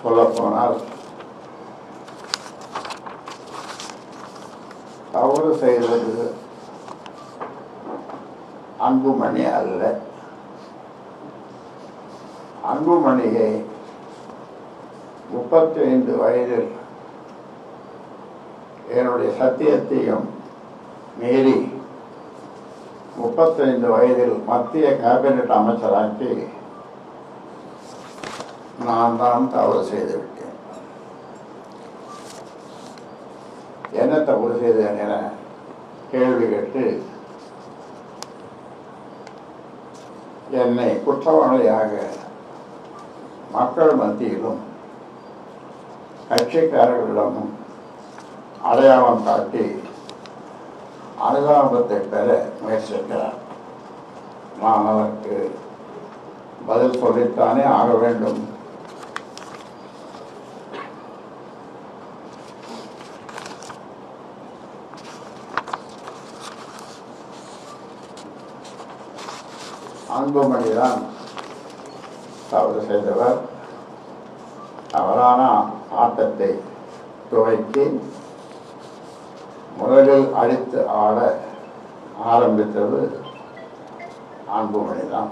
சொல்லப்போனால் தவறு செய்வது அன்புமணி அல்ல. அன்புமணியை 35 வயதில் என்னுடைய சத்தியத்தையும் மீறி 35 வயதில் மத்திய கேபினட் அமைச்சராக்கி நான் தான் தவறு செய்துவிட்டேன். என்ன தவறு செய்தேன் என கேள்வி கேட்டு என்னை குற்றவாளியாக மக்கள் மத்தியிலும் கட்சிக்காரர்களிடமும் அடையாளம் காட்டி அனுதாபத்தை பெற முயற்சிக்கிறார். நான் அதற்கு பதில் சொல்லித்தானே ஆக வேண்டும். அன்புமணிதான் தவறு செய்தவர். தவறான ஆட்டத்தை துவக்கி முதலில் அடித்து ஆட ஆரம்பித்தது அன்புமணிதான்.